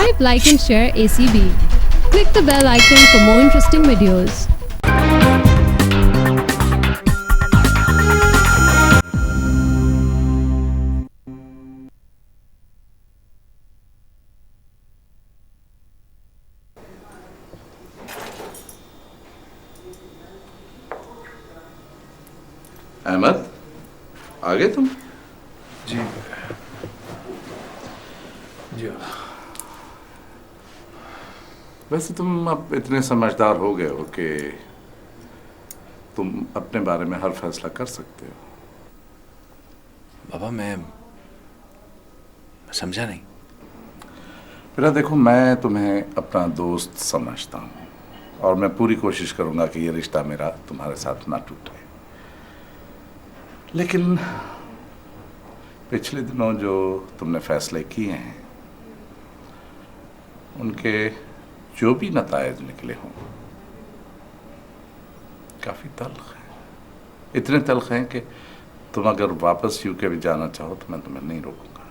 Subscribe, like and share ACB. Click the bell icon for more interesting videos. Ahmad, आ गए तुम? जी जी। वैसे तुम अब इतने समझदार हो गए हो कि तुम अपने बारे में हर फैसला कर सकते हो। बाबा मैं समझा नहीं। मेरा देखो, मैं तुम्हें अपना दोस्त समझता हूँ और मैं पूरी कोशिश करूँगा कि ये रिश्ता मेरा तुम्हारे साथ ना टूटे। लेकिन पिछले दिनों जो तुमने फैसले किए हैं उनके जो भी नतायज निकले हों काफ़ी तल्ख हैं। इतने तल्ख हैं कि तुम अगर वापस यूके भी जाना चाहो तो मैं तुम्हें नहीं रोकूंगा।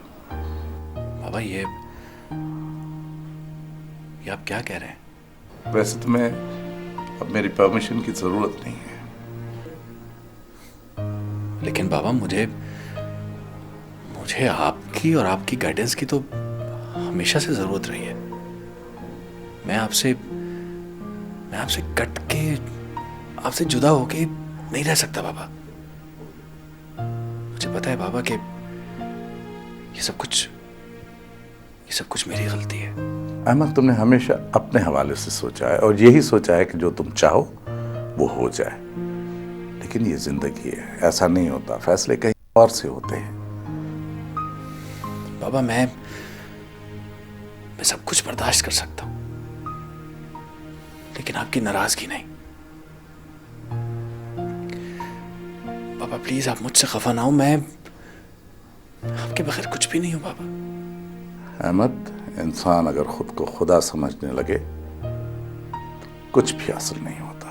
बाबा ये आप क्या कह रहे हैं? वैसे तुम्हें अब मेरी परमिशन की ज़रूरत नहीं है। लेकिन बाबा मुझे आपकी और आपकी गाइडेंस की तो हमेशा से जरूरत रही है। मैं आपसे कट के आपसे जुदा होके नहीं रह सकता बाबा। मुझे पता है बाबा कि ये सब कुछ मेरी गलती है। अहमद, तुमने हमेशा अपने हवाले से सोचा है और यही सोचा है कि जो तुम चाहो वो हो जाए। लेकिन ये जिंदगी है, ऐसा नहीं होता। फैसले कहीं और से होते हैं। बाबा मैं सब कुछ बर्दाश्त कर सकता हूं, लेकिन आपकी नाराजगी नहीं। बाबा प्लीज आप मुझसे खफा ना हो। मैं आपके बगैर कुछ भी नहीं हूं बाबा। अहमद, इंसान अगर खुद को खुदा समझने लगे तो कुछ भी हासिल नहीं होता।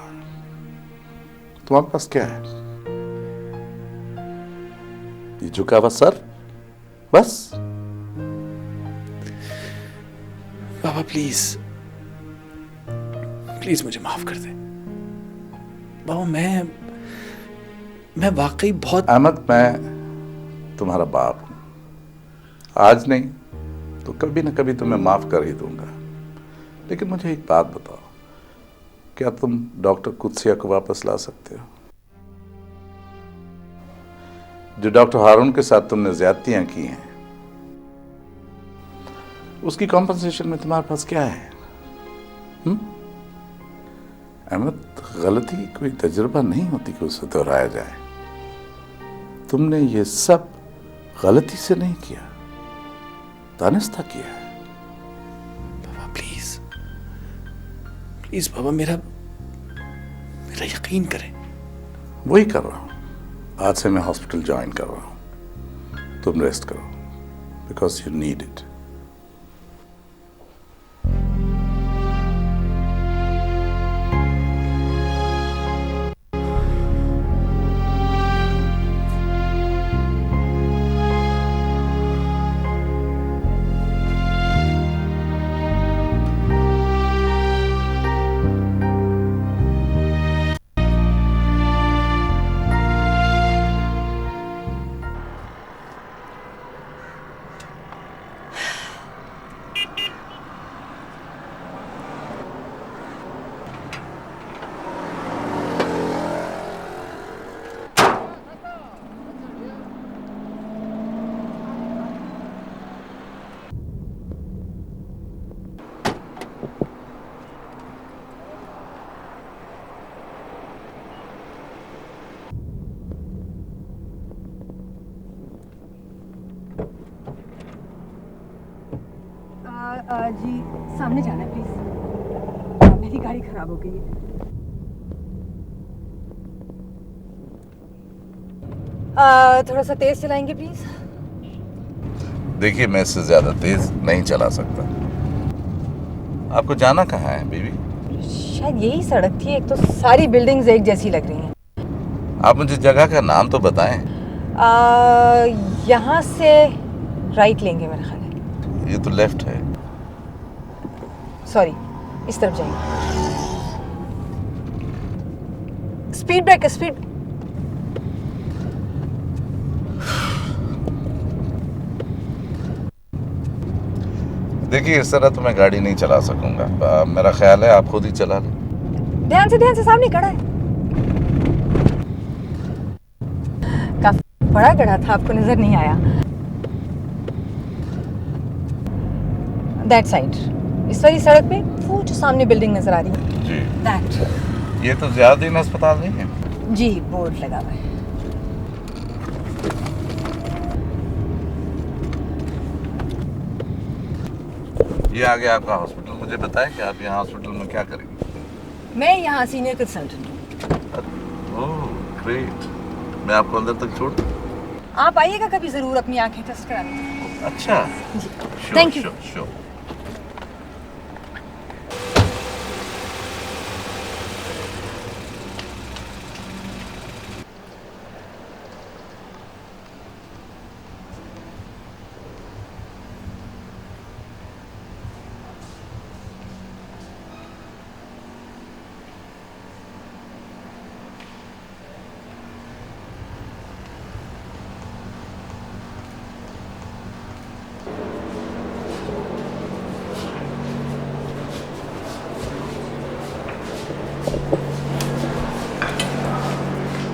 तुम्हारे पास क्या है? ये झुका हुआ सर, बस। बाबा प्लीज मुझे माफ कर दे। बाबा मैं वाकई बहुत। अहमद, मैं तुम्हारा बाप हूं। आज नहीं तो कभी ना कभी तुम्हें माफ कर ही दूंगा। लेकिन मुझे एक बात बताओ, क्या तुम डॉक्टर कुदसिया को वापस ला सकते हो? जो डॉक्टर हारून के साथ तुमने ज्यादतियां की हैं, उसकी कॉम्पनसेशन में तुम्हारे पास क्या है? अहमद, गलती कोई तजुर्बा नहीं होती कि उसे दोहराया जाए। तुमने ये सब गलती से नहीं किया, दानिस्ता किया है। बाबा प्लीज बाबा मेरा यकीन करें। वही कर रहा हूं। आज से मैं हॉस्पिटल ज्वाइन कर रहा हूं। तुम रेस्ट करो, बिकॉज यू नीड इट। जी सामने जाना है प्लीज। मेरी गाड़ी खराब हो गई है। थोड़ा सा तेज चलाएंगे प्लीज। देखिए, मैं इससे ज्यादा तेज नहीं चला सकता। आपको जाना कहाँ है बीवी? शायद यही सड़क थी। एक तो सारी बिल्डिंग्स एक जैसी लग रही हैं। आप मुझे जगह का नाम तो बताएं। यहाँ से राइट लेंगे मेरा ख्याल है। ये तो लेफ्ट है। सॉरी, इस तरफ जाइए। Speed breaker, speed. देखिए, इस तरह तो मैं गाड़ी नहीं चला सकूंगा। मेरा ख्याल है आप खुद ही चला लें। ध्यान से, सामने खड़ा है। काफी बड़ा गड्ढा था, आपको नजर नहीं आया। दैट साइड, इस वाली सड़क पे वो जो सामने बिल्डिंग नजर आ रही है, जी। दैट। ये तो ज़ियादीन अस्पताल नहीं है? जी, बोर्ड लगा हुआ है। ये आ गया आपका हॉस्पिटल। मुझे बताएं कि आप यहाँ हॉस्पिटल में क्या करेंगे? मैं यहाँ सीनियर कंसल्टेंट हूँ। Oh great. मैं आपको अंदर तक छोड़ दूं? आप आइएगा कभी जरूर अपनी आंखें टेस्ट कराने। अच्छा, जी, thank you. Sure.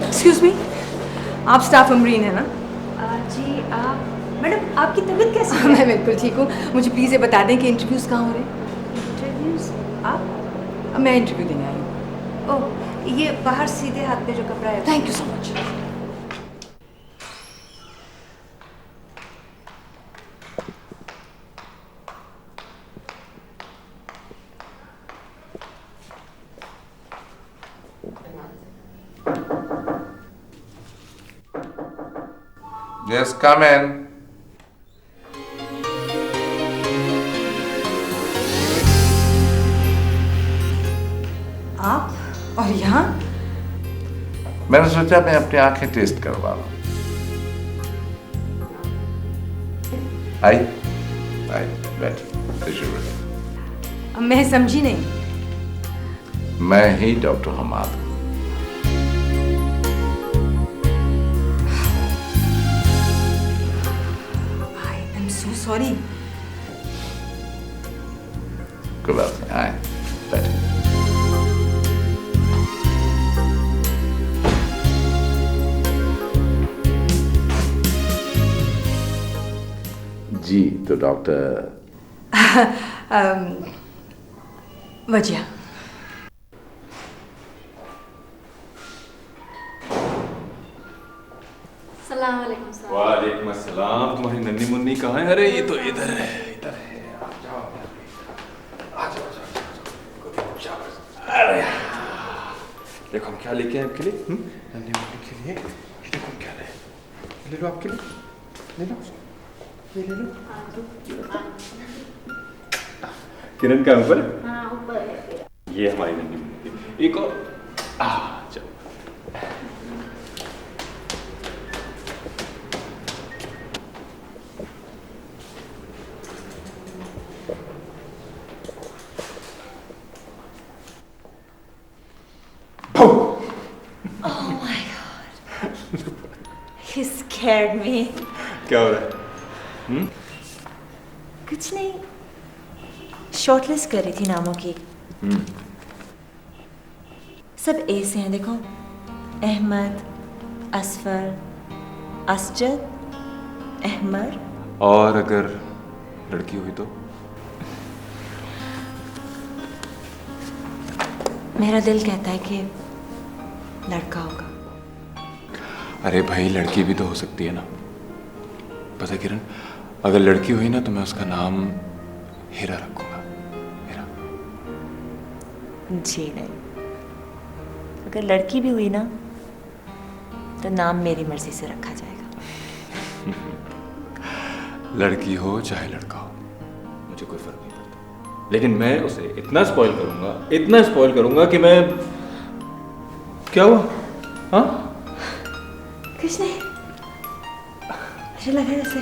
Excuse me, आप स्टाफ अमरीन है ना? जी आप मैडम, आपकी तबीयत कैसी है? मैं बिल्कुल ठीक हूँ। मुझे प्लीज़ ये बता दें कि इंटरव्यूज़ कहाँ हो रहे हैं? इंटरव्यूज आप? मैं इंटरव्यू देने आई हूँ। ओह, ये बाहर सीधे हाथ पे जो कपड़ा है। Thank you so much. Yes, come in. आप और यहाँ? मैंने सोचा मैं अपनी आंखें टेस्ट करवा लूं। आई बैठ। मैं समझी नहीं। मैं ही डॉक्टर हमाद हूं। I am so sorry. कोई बात नहीं, आए बैठे। जी, तो डॉक्टर वजिया। सलाम अलैकुम सर। वालेकुम अस्सलाम। तुम्हारी नन्नी मुन्नी कहाँ है? अरे ये तो इधर है, इधर है। आ जाओ, आ जाओ, अरे देखो हम क्या लेके आए आपके लिए। नन्नी मुन्नी के लिए ये देखो क्या ले लो आपके लिए, ले लो ये ले लो। किरण का ऊपर? हाँ ऊपर है। ये हमारी नन्नी मुन्नी। एक और चलो। He scared me. क्या हो रहा है? कुछ नहीं, शॉर्टलिस्ट कर रही थी नामों की। सब ए से हैं, देखो। अहमद, असफर, असजद, अहमर। और अगर लड़की हुई तो? मेरा दिल कहता है कि लड़का होगा। अरे भाई, लड़की भी तो हो सकती है ना। पता है किरण, अगर लड़की हुई ना तो मैं उसका नाम हीरा रखूंगा। हीरा। जी नहीं, अगर लड़की भी हुई ना तो नाम मेरी मर्जी से रखा जाएगा। लड़की हो चाहे लड़का हो, मुझे कोई फर्क नहीं पड़ता, लेकिन मैं उसे इतना स्पॉइल करूंगा, इतना स्पॉइल करूंगा कि मैं। क्या हुआ? हाँ कुछ नहीं, मुझे लगा जैसे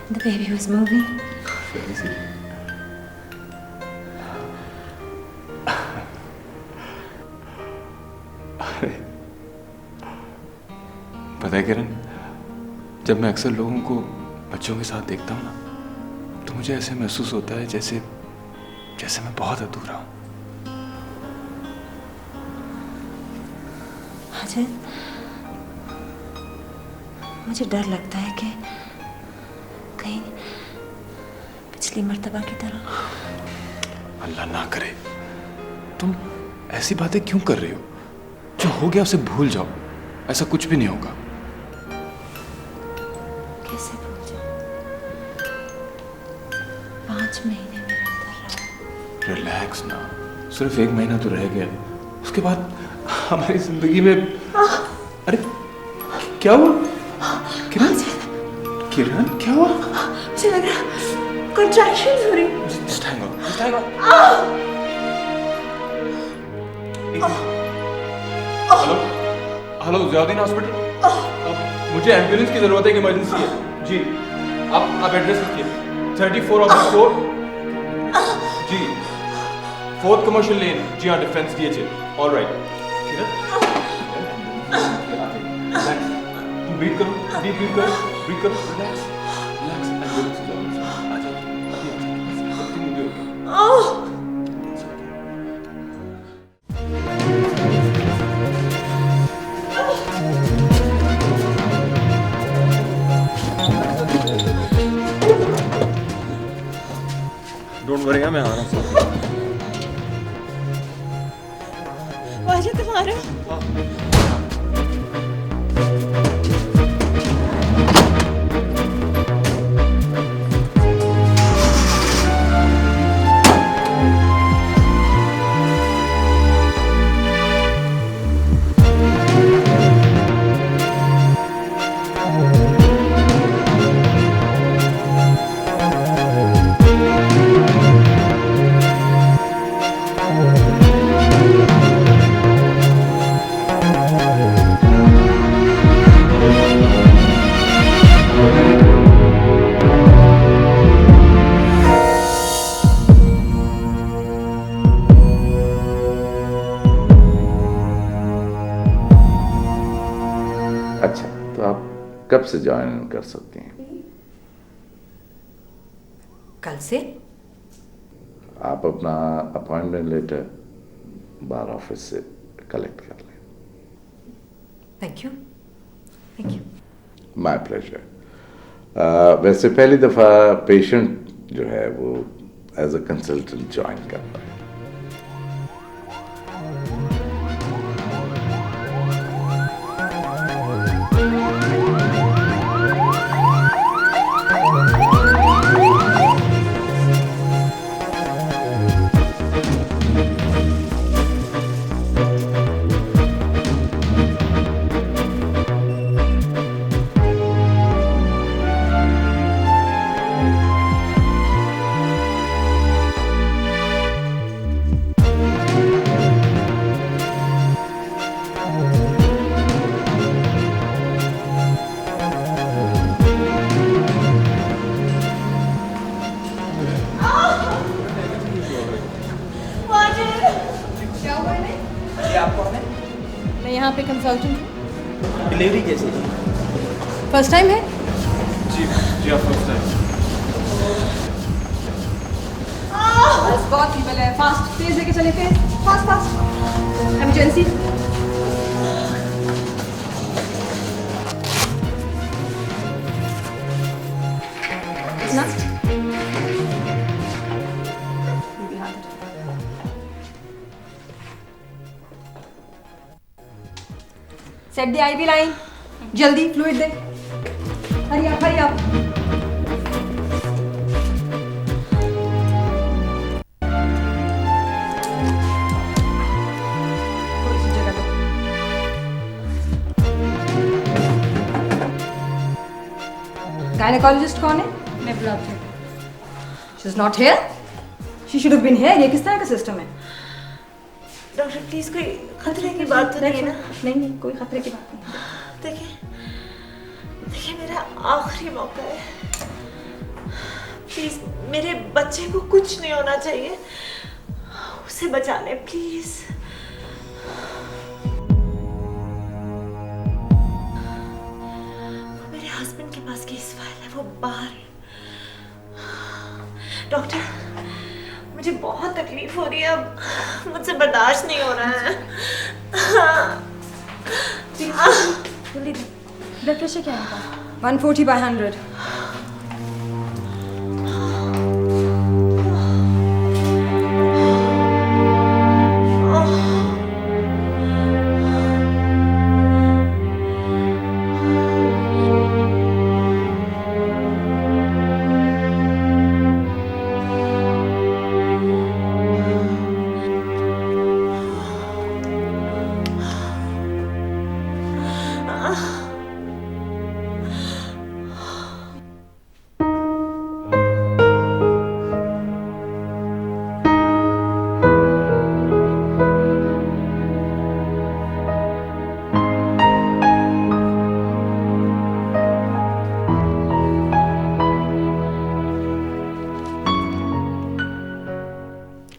the baby was moving. पता है किरण, जब मैं अक्सर लोगों को बच्चों के साथ देखता हूँ ना, तो मुझे ऐसे महसूस होता है जैसे जैसे मैं बहुत अधूरा हूँ। अजय, मुझे डर लगता है कि कहीं पिछली मर्तबा की तरह। अल्लाह ना करे। तुम ऐसी बातें क्यों कर रही हो? जो हो गया उसे भूल जाओ, ऐसा कुछ भी नहीं होगा। कैसे भूल जाऊं? 5 महीने मेरे अंदर रहा। रिलैक्स ना, सिर्फ 1 महीना तो रह गया, उसके बाद हमारी जिंदगी में। अरे क्या हुआ किरण? किरण क्या हुआ? मुझे लग रहा कॉन्ट्रैक्शंस हो रही। Just hang on, just hang on. Hello hello, Ziauddin hospital. मुझे एम्बुलेंस की जरूरत है, इमरजेंसी है जी। आप एड्रेस लिखिए, 34/4 जी, 4th कमर्शियल लेन। जी हाँ, डिफेंस DHA। All right. तुम ब्रीथ करो, डीप ब्रीथ करो, ब्रीथ करो, रिलैक्स रिलैक्स। एम्बुलेंस की जरूरत है, आ जाओ, अभी आ जाओ, everything will be okay. Don't worry, मैं आ रहा हूँ। अजय, तुम आ रहे हो? अच्छा, तो आप कब से ज्वाइन कर सकती हैं? कल से। आप अपना अपॉइंटमेंट लेटर बार ऑफिस से कलेक्ट कर लें। Thank you, thank you. My pleasure. वैसे पहली दफ़ा पेशेंट जो है वो एज अ कंसल्टेंट ज्वाइन कर रहा है। मैं यहाँ पे कंसल्टेंट हूँ। डिलीवरी कैसे? फर्स्ट टाइम है? जी आप फर्स्ट टाइम। बस बहुत फीबल है। फास्ट तेज लेके चले, तेज, फास्ट फास्ट। इमरजेंसी। इतना सेट द IV लाइन। जल्दी फ्लूइड दे। हरी आप, हरी आप। थोड़ी सी जगह दो। गायनेकोलॉजिस्ट कौन है? मैं बुलाती हूँ। She is not here. She should have been here. ये किस तरह का सिस्टम है? डॉक्टर प्लीज, कोई खतरे की बात तो नहीं है ना? नहीं, कोई खतरे की बात नहीं। देखिए देखिए, मेरा आखिरी मौका है। प्लीज, मेरे बच्चे को कुछ नहीं होना चाहिए। उसे बचा ले प्लीज। वो बाहर। डॉक्टर, मुझे बहुत तकलीफ हो रही है, अब मुझसे बर्दाश्त नहीं हो रहा है। जल्दी ब्लड प्रेशर क्या है इनका? 140/100।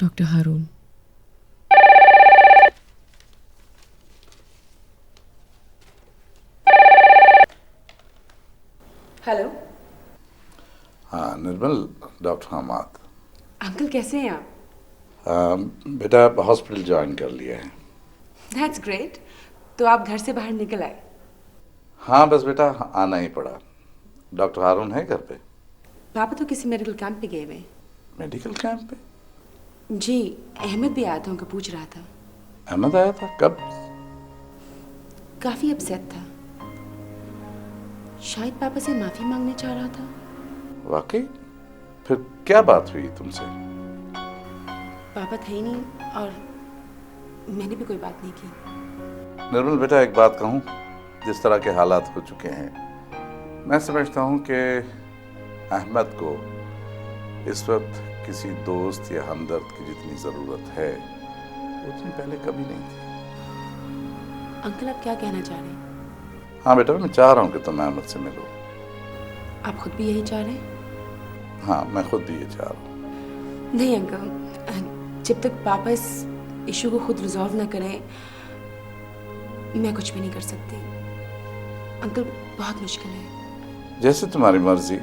डॉक्टर हारून। हेलो हाँ निर्मल, डॉक्टर हमाद। अंकल, कैसे हैं आप? बेटा हॉस्पिटल ज्वाइन कर लिया है। That's great. तो आप घर से बाहर निकल आए? हाँ बस बेटा आना ही पड़ा। डॉक्टर हारून है घर पे? पापा तो किसी मेडिकल कैंप पे गए हुए हैं। मेडिकल कैंप पे? जी, अहमद भी आया था, उनको पूछ रहा था। अहमद आया था? कब? काफी अपसेट था, शायद पापा से माफी मांगने चाह रहा था। वाकई? फिर क्या बात हुई तुमसे? पापा थे ही नहीं और मैंने भी कोई बात नहीं की। निर्मल बेटा एक बात कहूँ, जिस तरह के हालात हो चुके हैं, मैं समझता हूँ कि अहमद को इस वक्त किसी दोस्त या हमदर्द की जितनी ज़रूरत है उतनी पहले कभी नहीं थी। अंकल, आप क्या कहना चाह रहे हैं? हाँ बेटा, मैं चाह रहा हूँ कि तुम अहमद से मिलो। आप खुद भी यही चाह रहे हैं? हाँ, मैं खुद भी ये चाह रहा हूँ। नहीं अंकल, जब तक पापा इस इशू को खुद रिजॉल्व ना करें मैं कुछ भी नहीं कर सकती। अंकल, बहुत मुश्किल है। जैसे तुम्हारी मर्जी।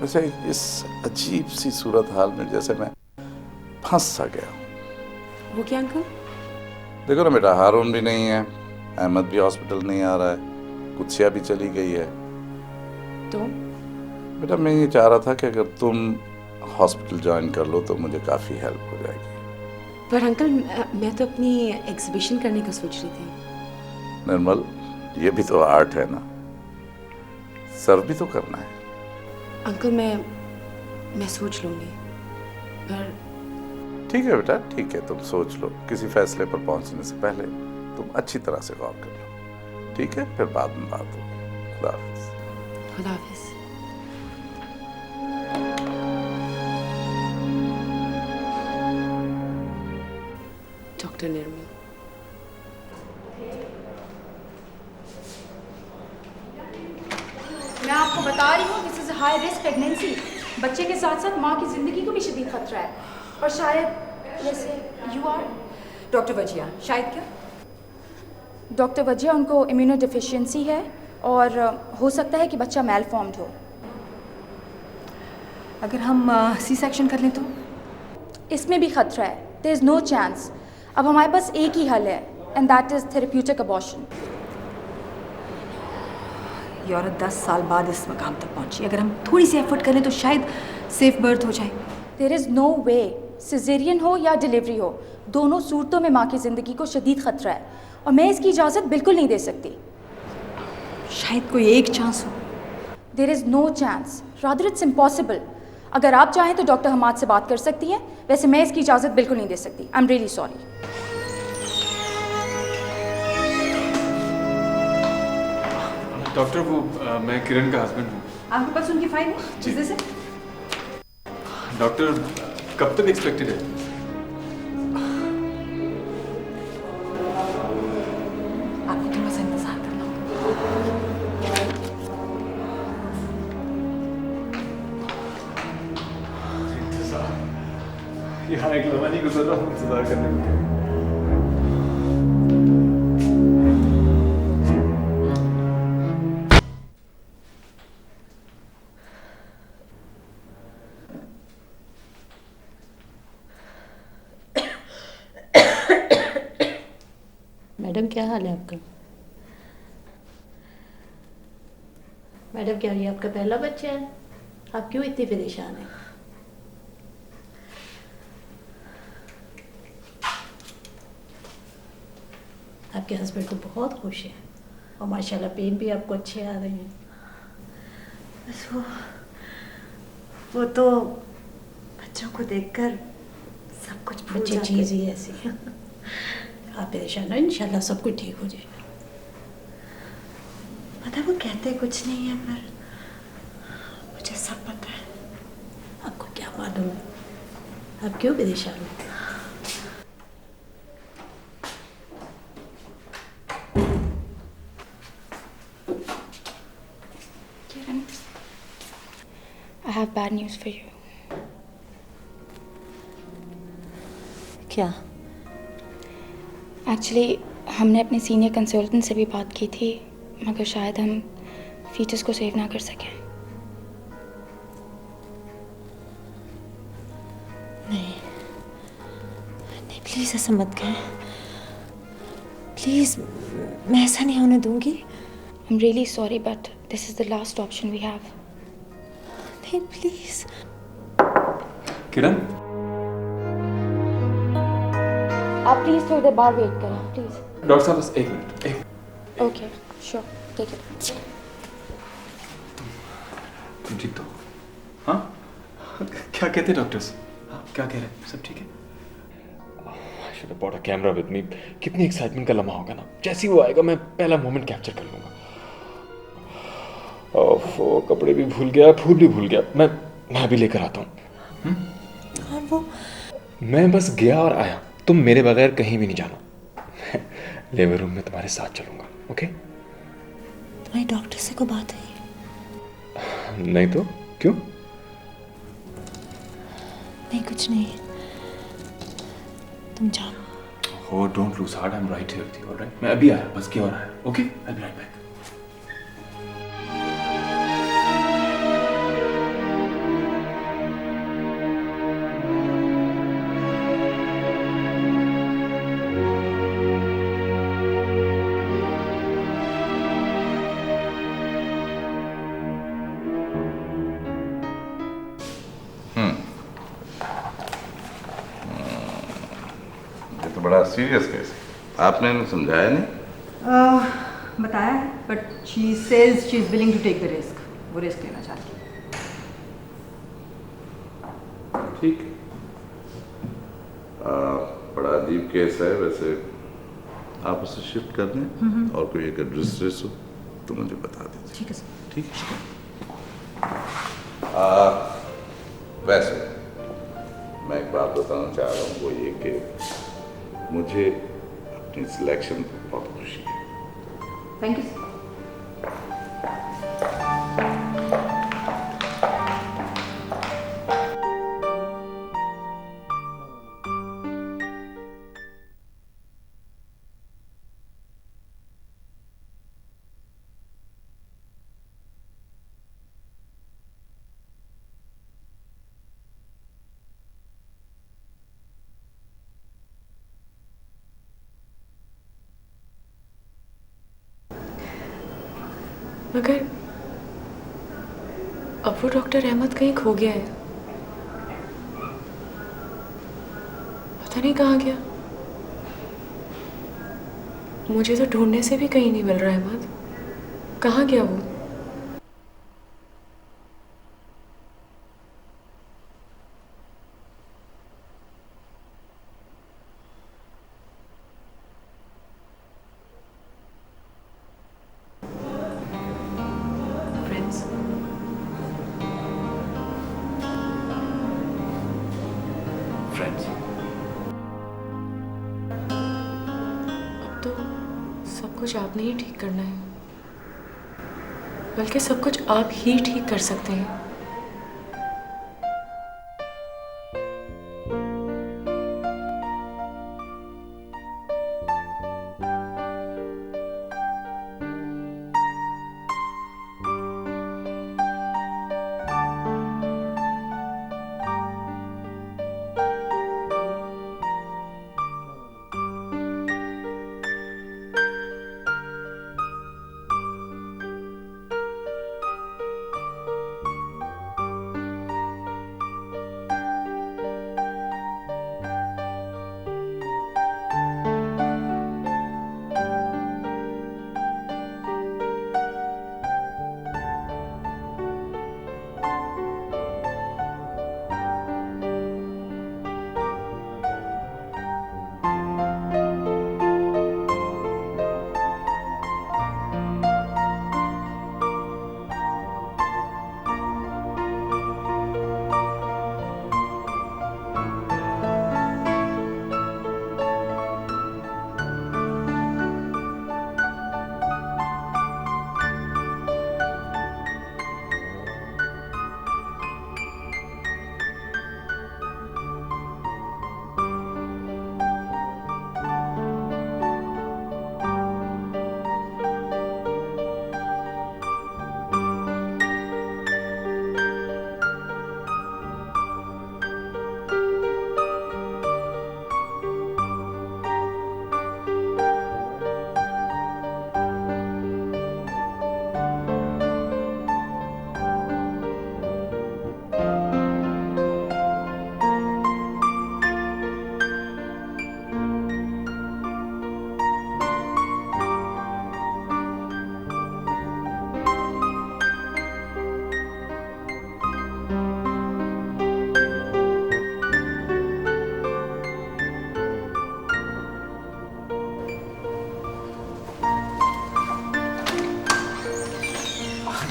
वैसे इस अजीब सी सूरत हाल में जैसे मैं फंस सा गया हूँ। वो क्या अंकल? देखो ना बेटा, हारून भी नहीं है, अहमद भी हॉस्पिटल नहीं आ रहा है, कुत्सिया भी चली गई है। तो बेटा मैं ये चाह रहा था कि अगर तुम हॉस्पिटल ज्वाइन कर लो तो मुझे काफ़ी हेल्प हो जाएगी। पर अंकल, मैं तो अपनी एग्जीबिशन करने का सोच रही थी। निर्मल, ये भी तो आर्ट है ना, सर्व भी तो करना है। अंकल, मैं सोच लूंगी, पर ठीक है बेटा, ठीक है, तुम सोच लो। किसी फैसले पर पहुंचने से पहले तुम अच्छी तरह से गौर कर लो, ठीक है? फिर बाद में बात होगी। खुदा हाफिज। खुदा हाफिज। डॉक्टर निर्मल। मैं आपको बता रही हूँ, this is high risk pregnancy. बच्चे के साथ साथ माँ की जिंदगी को भी शदीद खतरा है। और शायद जैसे यू आर डॉक्टर वजिया। शायद क्या? डॉक्टर वजिया, उनको इम्यूनो डिफिशियंसी है और हो सकता है कि बच्चा मेल फॉर्म्ड हो। अगर हम सी सेक्शन कर लें तो? इसमें भी खतरा है। There is no chance. अब हमारे पास एक ही हल है, and that is therapeutic abortion. ये औरत 10 साल बाद इस मकाम तक पहुंची। अगर हम थोड़ी सी एफर्ट करें तो शायद सेफ बर्थ हो जाए। There is no way. Caesarean हो या डिलीवरी हो, दोनों सूरतों में माँ की ज़िंदगी को शदीद खतरा है और मैं इसकी इजाज़त बिल्कुल नहीं दे सकती। शायद कोई एक चांस हो। There is no chance, rather it's impossible. अगर आप चाहें तो डॉक्टर हमाद से बात कर सकती हैं, वैसे मैं इसकी इजाज़त बिल्कुल नहीं दे सकती। I am really sorry. Doctor, वो मैं किरण का हस्बैंड हूँ। आपके पास उनकी फाइल है? जी। जैसे डॉक्टर, कब तक एक्सपेक्टेड है? आपको थोड़ा सा इंतजार करना होगा। यहाँ एक लम्हा नहीं गुजर रहा हूँ इंतजार करने को। मैडम क्या हाल है आपका? मैडम क्या ये आपका पहला बच्चा है? आप क्यों इतनी परेशान हैं? आपके हस्बैंड तो बहुत खुश हैं और माशाल्लाह पेन भी आपको अच्छे आ रहे हैं। बस वो तो बच्चों को देखकर सब कुछ भूल बच्चे जाते चीज़ ही ऐसी है। आप परेशान हो, इंशाल्लाह सब कुछ ठीक हो जाएगा। पता वो कहते कुछ नहीं है पर मुझे सब पता है। आपको क्या मालूम है? आप क्यों परेशान हो? Kiran, I have bad news for you. क्या? एक्चुअली हमने अपने सीनियर कंसल्टेंट से भी बात की थी, मगर शायद हम फीचर्स को सेव ना कर सकें। नहीं नहीं, प्लीज़ ऐसा मत कहें। प्लीज़, मैं ऐसा नहीं होने दूंगी। I'm really sorry, but this is the last option we have. नहीं, प्लीज़। किरण, आप प्लीज़ थोड़ी देर बाहर वेट करें, प्लीज़। डॉक्टर साहब बस एक minute. Okay, sure, take it. तुम ठीक तो? हाँ? क्या कहते डॉक्टर्स? हाँ, क्या कह रहे हैं? सब ठीक है? I should have brought a camera with me. कितनी एक्साइटमेंट का लम्हा होगा ना। जैसे ही वो आएगा मैं पहला मोमेंट कैप्चर कर लूंगा। ओह, कपड़े भी भूल गया, फूल भी भूल गया। मैं अभी लेकर आता हूँ। और वो मैं बस गया और आया। तुम मेरे बगैर कहीं भी नहीं जाना। लेबर रूम में तुम्हारे साथ चलूंगा, ओके? तुम्हारी डॉक्टर से को बात हुई? नहीं तो क्यों? नहीं, कुछ नहीं। तुम जाओ। Oh, don't lose heart. I'm right here with you, alright? मैं अभी आया, बस क्या हो रहा है? Okay? I'll be right back. ये तो बड़ा सीरियस केस है। आपने इन्हें समझाया नहीं? बताया है, but she says she is willing to take the risk. वो रिस्क लेना चाहती है। ठीक है। बड़ा अजीब केस है वैसे। आप उसे शिफ्ट कर दें और कोई अगर डिस्ट्रेस हो तो मुझे बता दीजिए। ठीक है सर। ठीक है। वैसे मैं एक बात बताना चाह रहा हूँ, वो ये कि मुझे अपनी सिलेक्शन पर बहुत खुशी है। Thank you sir. मगर अब वो डॉक्टर अहमद कहीं खो गया है। पता नहीं कहाँ गया। मुझे तो ढूंढने से भी कहीं नहीं मिल रहा अहमद। कहाँ गया वो? Friends, Friends. अब तो सब कुछ आपने ही ठीक करना है, बल्कि सब कुछ आप ही ठीक कर सकते हैं।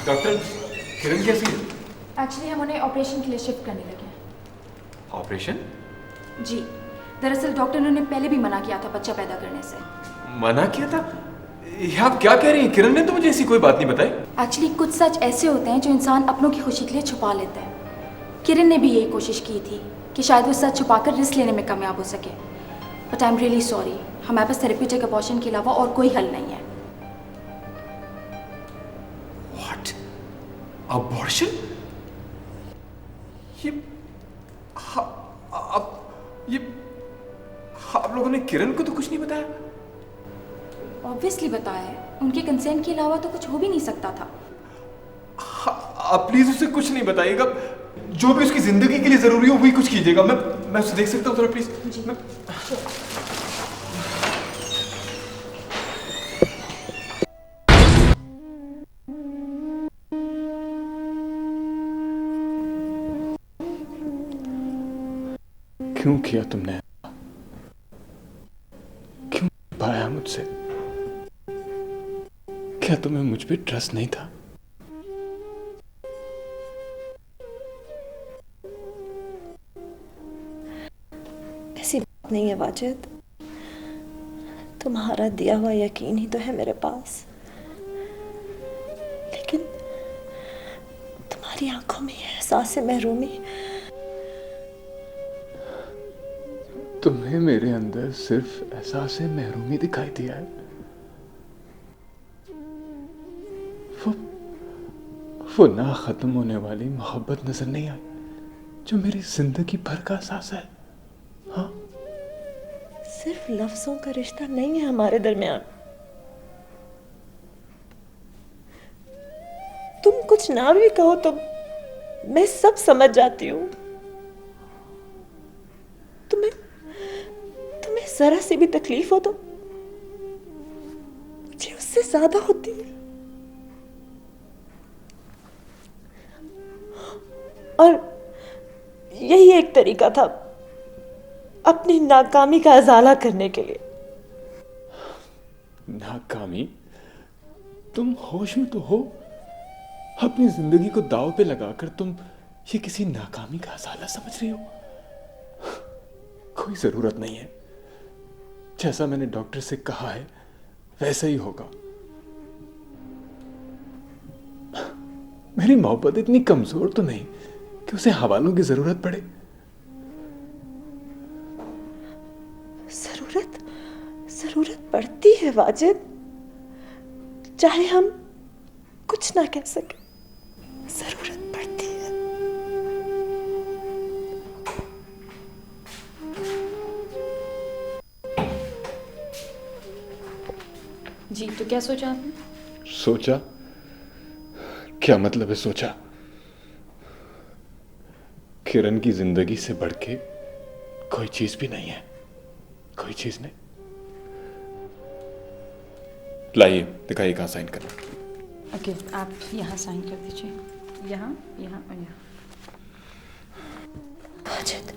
डॉक्टर, किरण कैसी है? एक्चुअली हम उन्हें ऑपरेशन के लिए शिफ्ट करने लगे हैं। ऑपरेशन? जी, दरअसल डॉक्टर ने उन्हें पहले भी मना किया था बच्चा पैदा करने से। मना किया था? ये आप क्या कह रही हैं? किरण ने तो मुझे ऐसी कोई बात नहीं बताई। एक्चुअली कुछ सच ऐसे होते हैं जो इंसान अपनों की खुशी के लिए छुपा लेता है। किरण ने भी यही कोशिश की थी कि शायद वो सच छुपाकर रिस्क लेने में कामयाब हो सके, but I am really sorry, हमारे पास थेरेप्यूटिक अबॉर्शन के अलावा और कोई हल नहीं है। व्हाट? अबॉर्शन? ये आप लोगों ने किरण को तो कुछ नहीं बताया? ऑब्वियसली बताया है, उनके कंसेंट के अलावा तो कुछ हो भी नहीं सकता था। आप प्लीज उसे कुछ नहीं बताइएगा। जो भी उसकी जिंदगी के लिए जरूरी हो वही कुछ कीजिएगा। मैं उसे देख सकता हूँ थोड़ा प्लीज? जी क्यों किया तुमने? क्यों पाया मुझसे? क्या तुम्हें मुझ पे ट्रस्ट नहीं था? ऐसी बात नहीं है वाजिद, तुम्हारा दिया हुआ यकीन ही तो है मेरे पास, लेकिन तुम्हारी आंखों में एहसास महरूमी। तुम्हें मेरे अंदर सिर्फ एहसास महरूमी दिखाई दिया है। वो ना खत्म होने वाली मोहब्बत नजर नहीं आई जो मेरी जिंदगी भर का एहसास है। हाँ, सिर्फ लफ्जों का रिश्ता नहीं है हमारे दरमियान। तुम कुछ ना भी कहो तो मैं सब समझ जाती हूँ। तुम्हें जरा सी भी तकलीफ हो तो मुझे उससे ज्यादा होती है। और यही एक तरीका था अपनी नाकामी का अजाला करने के लिए। नाकामी? तुम होश में तो हो? अपनी जिंदगी को दांव पे लगाकर तुम ये किसी नाकामी का अजाला समझ रही हो? कोई जरूरत नहीं है। जैसा मैंने डॉक्टर से कहा है वैसा ही होगा। मेरी मोहब्बत इतनी कमजोर तो नहीं कि उसे हवालों की जरूरत पड़े। जरूरत पड़ती है वाजिद, चाहे हम कुछ ना कह सके, जरूरत पड़ती है। जी, तो क्या सोचा आपने? सोचा? क्या मतलब है सोचा? किरण की जिंदगी से बढ़ के कोई चीज भी नहीं है, कोई चीज नहीं। लाइए, दिखाइए कहाँ साइन करना। ओके, आप यहाँ साइन कर दीजिए। यहाँ, यहाँ और यहाँ। वाजिद,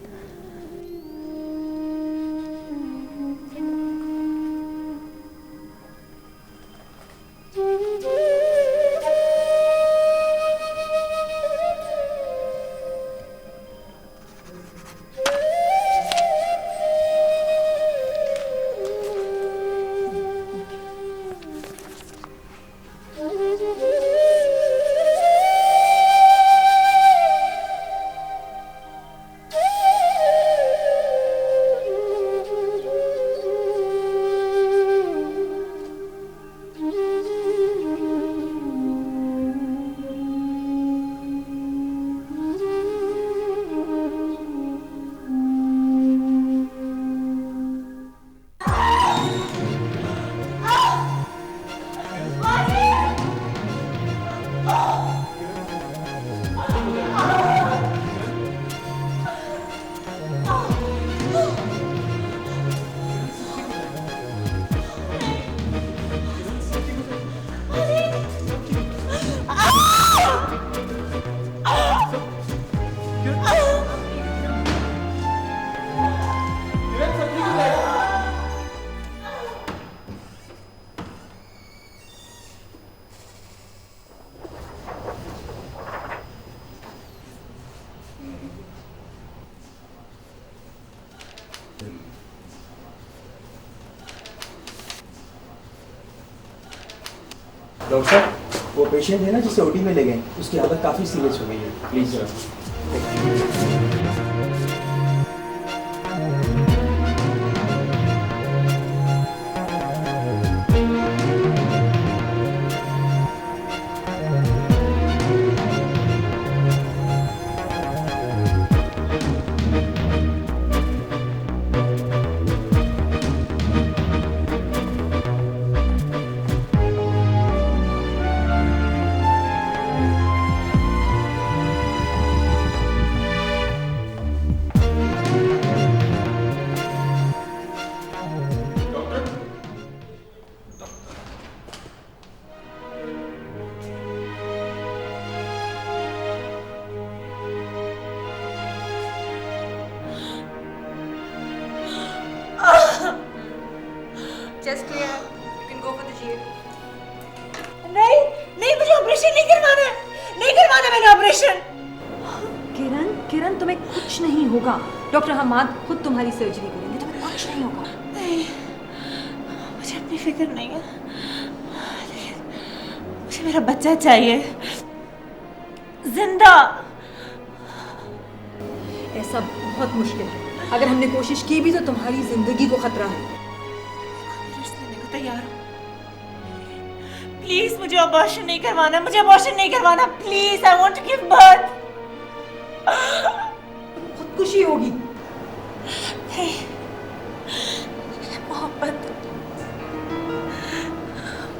डॉक्टर साहब, वो पेशेंट है ना जिसे ओटी में ले गए, उसकी हालत काफ़ी सीरियस हो गई है, प्लीज़ जरा। Chest clear. You can go for the GA. नहीं नहीं, मुझे ऑपरेशन नहीं करवाना है, नहीं करवाना मैंने ऑपरेशन। किरण, किरण तुम्हें कुछ नहीं होगा। डॉक्टर हमाद खुद तुम्हारी सर्जरी करेंगे, तुम्हें कुछ नहीं होगा। नहीं, मुझे अपनी फिक्र नहीं है, लेकिन मुझे मेरा बच्चा चाहिए, जिंदा। ऐसा बहुत मुश्किल है। अगर हमने कोशिश की भी तो तुम्हारी जिंदगी को खतरा है। रिस्क लेने को तैयार हूँ। प्लीज मुझे अबॉर्शन नहीं करवाना, मुझे अबॉर्शन नहीं करवाना, please. I want to give birth. खुदकुशी होगी। नहीं, मोहब्बत,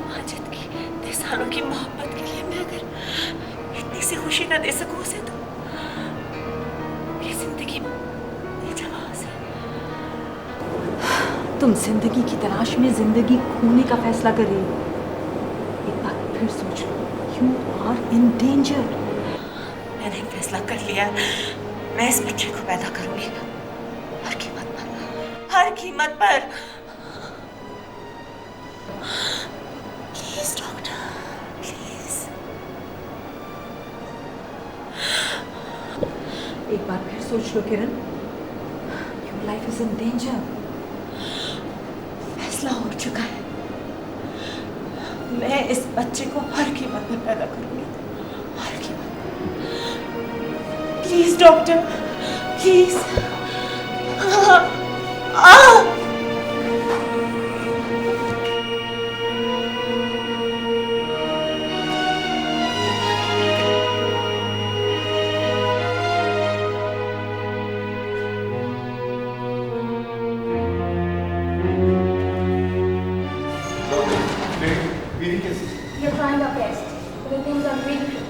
माजिद की 10 सालों की मोहब्बत के लिए मैं अगर इतनी सी खुशी ना दे सकूं उसे, तो मेरी जिंदगी बेजवाब है। तुम जिंदगी की तलाश में जिंदगी खोने का फैसला कर रही हो। एक बार फिर सोच लो, यू आर इन डेंजर। मैंने एक फैसला कर लिया, मैं इस बच्चे को पैदा करूंगी, हर कीमत पर, हर कीमत पर। Please doctor, please. एक बार फिर सोच लो Kiran, your life is in danger. फैसला हो चुका है, मैं इस बच्चे को हर कीमत पर पैदा करूंगी, हर कीमत। Please doctor, please. You're trying our best, but the things are really critical.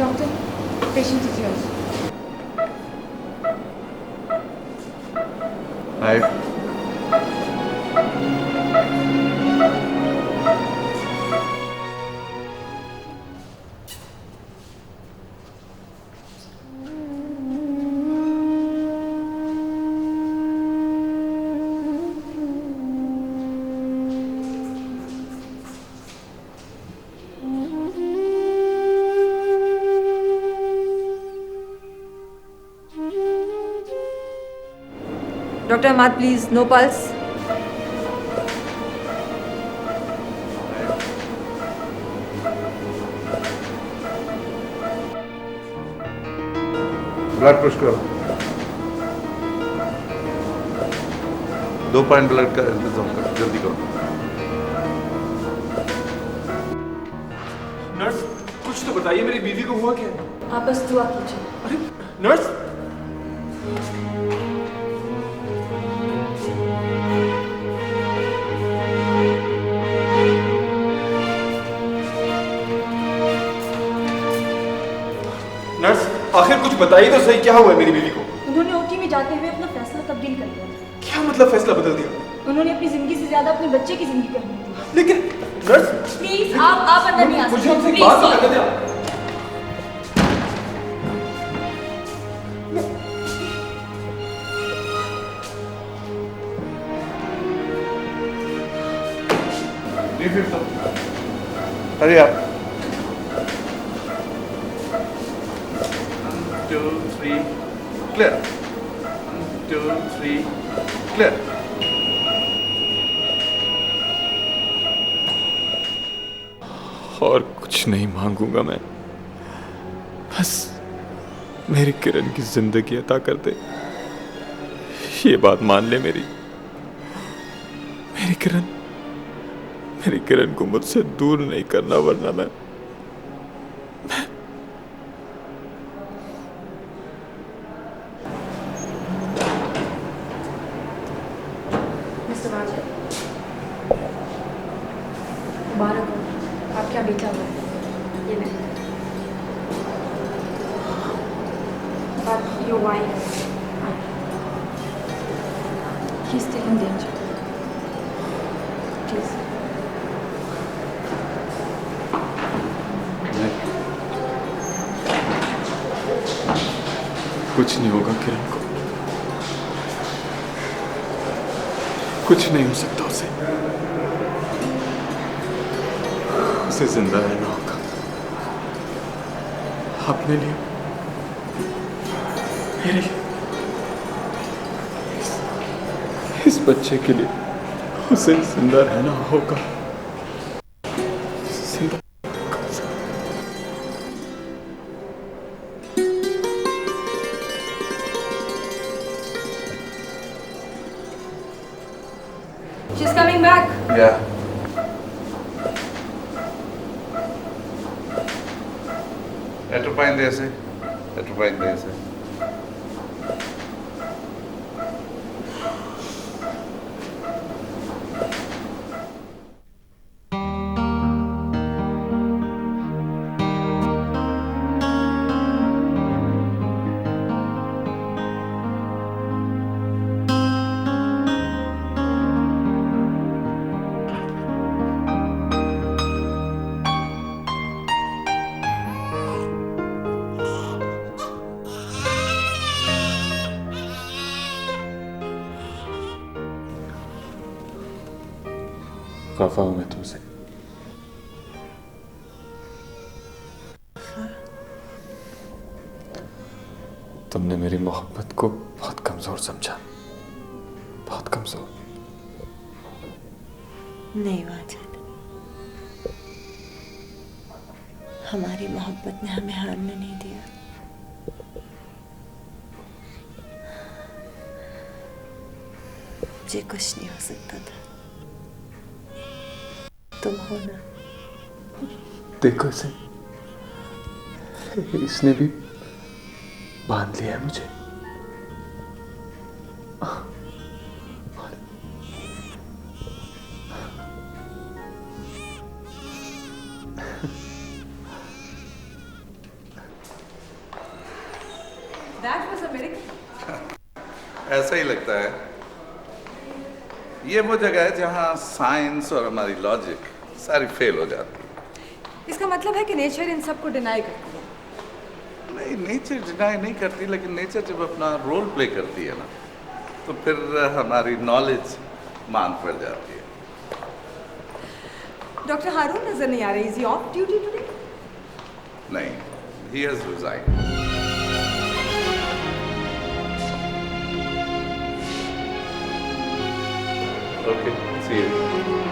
Doctor, patient is yours. Hi. Doctor Hamad please, no pulse. Blood push करो। 2 पॉइंट ब्लड का इंतजाम करो, जल्दी करो। नर्स, कुछ तो बताइए, मेरी बीवी को हुआ क्या? आप बस दुआ कीजिए। अरे नर्स, आखिर कुछ बताइए तो सही, क्या हुआ है मेरी बीवी को? उन्होंने ओटी में जाते हुए अपना फैसला तब्दील कर लिया। क्या मतलब फैसला बदल दिया? उन्होंने अपनी जिंदगी से ज्यादा अपने बच्चे की जिंदगी करनी थी। लेकिन नर्स, प्लीज आप अंदर नहीं आ मुझे सकते। उनसे Please, बात तो sir. करने दो। Hurry up. 1, 2, 3, clear. 1, 2, 3, clear. और कुछ नहीं मांगूंगा मैं, बस मेरी किरण की जिंदगी अता कर दे, ये बात मान ले मेरी। मेरी किरण को मुझसे दूर नहीं करना, वरना मैं मिस्टर वाजिद, मुबारक हो, आपका बेटा हुआ है। ये नहीं, but your wife, he's still in danger. Please. कुछ नहीं होगा किरण को, कुछ नहीं हो सकता उसे जिंदा रहना होगा। अपने लिए, मेरे लिए, इस बच्चे के लिए उसे जिंदा रहना होगा। जिंदा She's coming back. Yeah. Atropine there, atropine there. खफा हूं मैं तुमसे। तुमने मेरी मोहब्बत को बहुत कमजोर समझा, बहुत कमजोर। नहीं वाजिद, हमारी मोहब्बत ने हमें हारने नहीं दिया। मुझे कुछ नहीं हो सकता था, तुम हो ना। देखो इसे, इसने भी बांध लिया है मुझे। That was a miracle. ऐसा ही लगता है। ये वो जगह है जहाँ साइंस और हमारी लॉजिक सारी फेल हो जाती है। इसका मतलब है कि नेचर इन सबको डिनाई करती है। नहीं, नेचर डिनाई नहीं करती, लेकिन नेचर जब अपना रोल प्ले करती है ना, तो फिर हमारी नॉलेज मान पड़ जाती है। डॉक्टर हारून नजर नहीं आ रही। Is he off duty today? नहीं, he has resigned. Okay, see you.